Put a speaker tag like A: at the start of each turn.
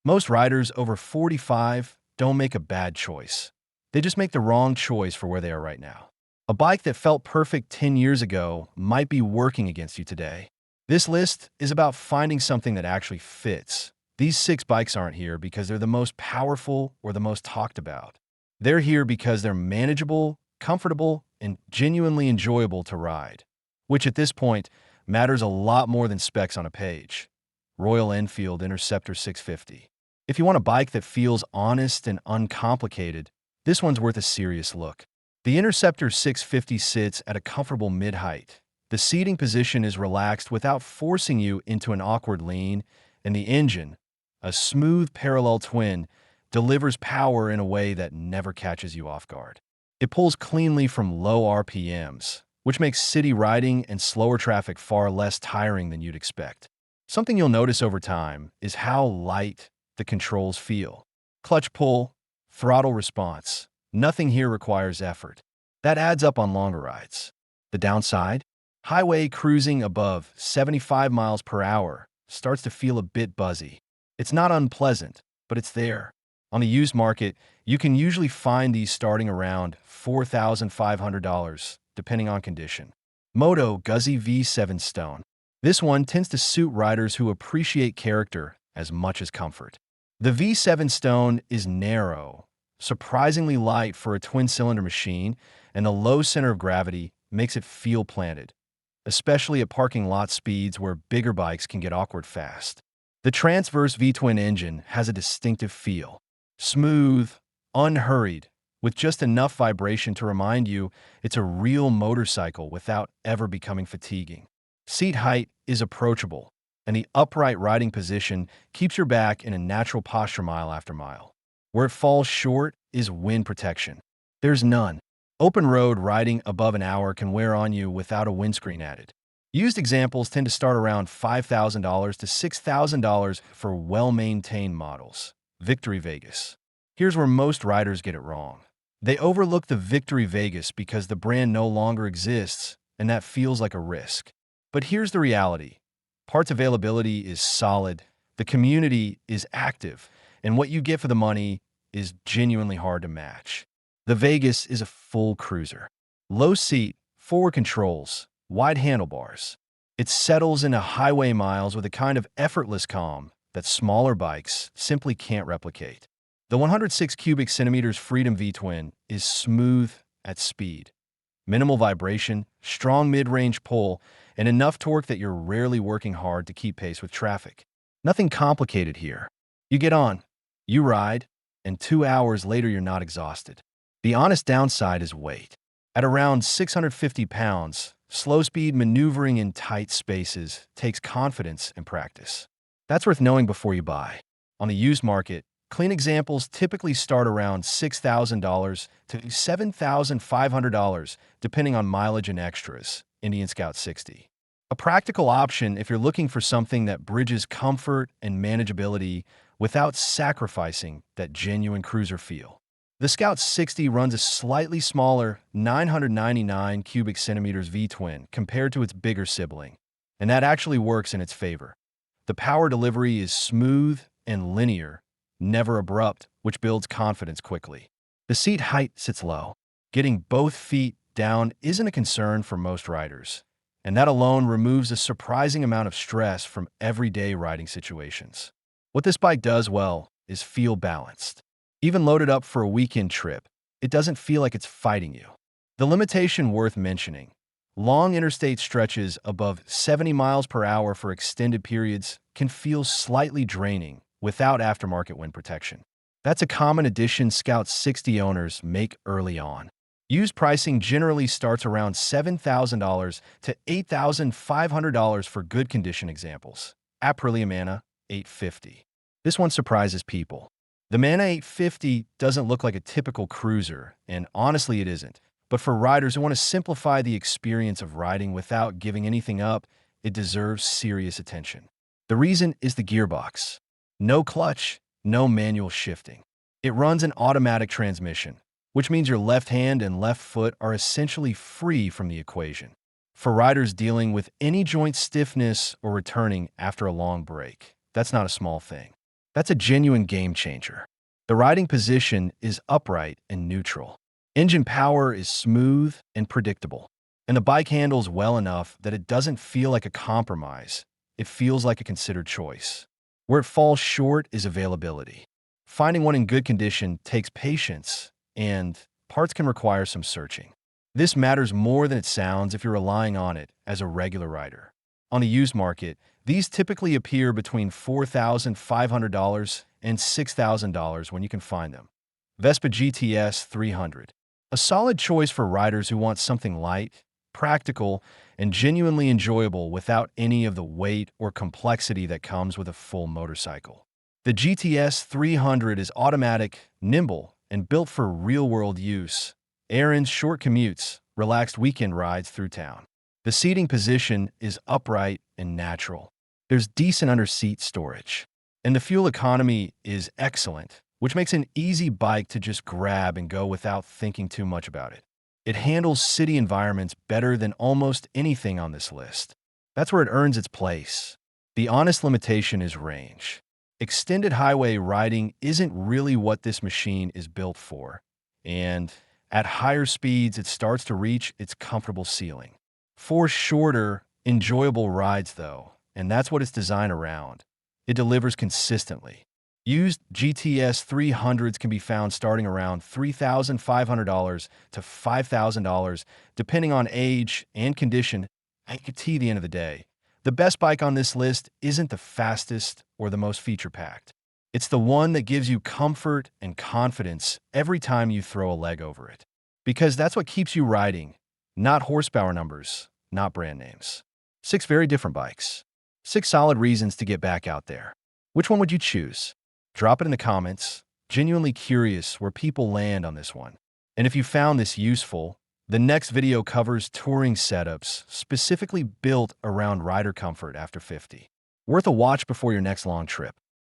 A: Most riders over 45 don't make a bad choice. They just make the wrong choice for where they are right now. A bike that felt perfect 10 years ago might be working against you today. This list is about finding something that actually fits. These 6 bikes aren't here because they're the most powerful or the most talked about. They're here because they're manageable, comfortable, and genuinely enjoyable to ride, which at this point matters a lot more than specs on a page. Royal Enfield Interceptor 650. If you want a bike that feels honest and uncomplicated, this one's worth a serious look. The Interceptor 650 sits at a comfortable mid-height. The seating position is relaxed without forcing you into an awkward lean, and the engine, a smooth parallel twin, delivers power in a way that never catches you off guard. It pulls cleanly from low RPMs, which makes city riding and slower traffic far less tiring than you'd expect. Something you'll notice over time is how light the controls feel. Clutch pull, throttle response. Nothing here requires effort. That adds up on longer rides. The downside? Highway cruising above 75 miles per hour starts to feel a bit buzzy. It's not unpleasant, but it's there. On the used market, you can usually find these starting around $4,500, depending on condition. Moto Guzzi V7 Stone. This one tends to suit riders who appreciate character as much as comfort. The V7 Stone is narrow, surprisingly light for a twin-cylinder machine, and the low center of gravity makes it feel planted, especially at parking lot speeds where bigger bikes can get awkward fast. The transverse V-twin engine has a distinctive feel. Smooth, unhurried, with just enough vibration to remind you it's a real motorcycle without ever becoming fatiguing. Seat height is approachable, and the upright riding position keeps your back in a natural posture mile after mile. Where it falls short is wind protection. There's none. Open road riding above an hour can wear on you without a windscreen added. Used examples tend to start around $5,000 to $6,000 for well-maintained models. Victory Vegas. Here's where most riders get it wrong. They overlook the Victory Vegas because the brand no longer exists, and that feels like a risk. But here's the reality. Parts availability is solid, the community is active, and what you get for the money is genuinely hard to match. The Vegas is a full cruiser. Low seat, forward controls, wide handlebars. It settles into highway miles with a kind of effortless calm that smaller bikes simply can't replicate. The 106 cubic centimeters Freedom V-twin is smooth at speed. Minimal vibration, strong mid-range pull, and enough torque that you're rarely working hard to keep pace with traffic. Nothing complicated here. You get on, you ride, and 2 hours later you're not exhausted. The honest downside is weight. At around 650 pounds, slow-speed maneuvering in tight spaces takes confidence and practice. That's worth knowing before you buy. On the used market, clean examples typically start around $6,000 to $7,500, depending on mileage and extras. Indian Scout 60. A practical option if you're looking for something that bridges comfort and manageability without sacrificing that genuine cruiser feel. The Scout 60 runs a slightly smaller 999 cubic centimeters V-twin compared to its bigger sibling, and that actually works in its favor. The power delivery is smooth and linear, never abrupt, which builds confidence quickly. The seat height sits low. Getting both feet down isn't a concern for most riders, and that alone removes a surprising amount of stress from everyday riding situations. What this bike does well is feel balanced. Even loaded up for a weekend trip, it doesn't feel like it's fighting you. The limitation worth mentioning: long interstate stretches above 70 miles per hour for extended periods can feel slightly draining without aftermarket wind protection. That's a common addition Scout 60 owners make early on. Used pricing generally starts around $7,000 to $8,500 for good condition examples. Aprilia Mana 850. This one surprises people. The Mana 850 doesn't look like a typical cruiser, and honestly it isn't. But for riders who want to simplify the experience of riding without giving anything up, it deserves serious attention. The reason is the gearbox. No clutch, no manual shifting. It runs an automatic transmission, which means your left hand and left foot are essentially free from the equation. For riders dealing with any joint stiffness or returning after a long break, that's not a small thing. That's a genuine game changer. The riding position is upright and neutral. Engine power is smooth and predictable. And the bike handles well enough that it doesn't feel like a compromise. It feels like a considered choice. Where it falls short is availability. Finding one in good condition takes patience, and parts can require some searching. This matters more than it sounds if you're relying on it as a regular rider. On the used market, these typically appear between $4,500 and $6,000 when you can find them. Vespa GTS 300. A solid choice for riders who want something light, practical, and genuinely enjoyable without any of the weight or complexity that comes with a full motorcycle. The GTS 300 is automatic, nimble, and built for real-world use. Errands, short commutes, relaxed weekend rides through town. The seating position is upright and natural. There's decent under-seat storage. And the fuel economy is excellent, which makes an easy bike to just grab and go without thinking too much about it. It handles city environments better than almost anything on this list. That's where it earns its place. The honest limitation is range. Extended highway riding isn't really what this machine is built for, and at higher speeds, it starts to reach its comfortable ceiling. For shorter, enjoyable rides, though, and that's what it's designed around, it delivers consistently. Used GTS 300s can be found starting around $3,500 to $5,000, depending on age and condition. At the end of the day, the best bike on this list isn't the fastest or the most feature-packed. It's the one that gives you comfort and confidence every time you throw a leg over it. Because that's what keeps you riding, not horsepower numbers, not brand names. 6 very different bikes. 6 solid reasons to get back out there. Which one would you choose? Drop it in the comments. Genuinely curious where people land on this one. And if you found this useful, the next video covers touring setups specifically built around rider comfort after 50. Worth a watch before your next long trip.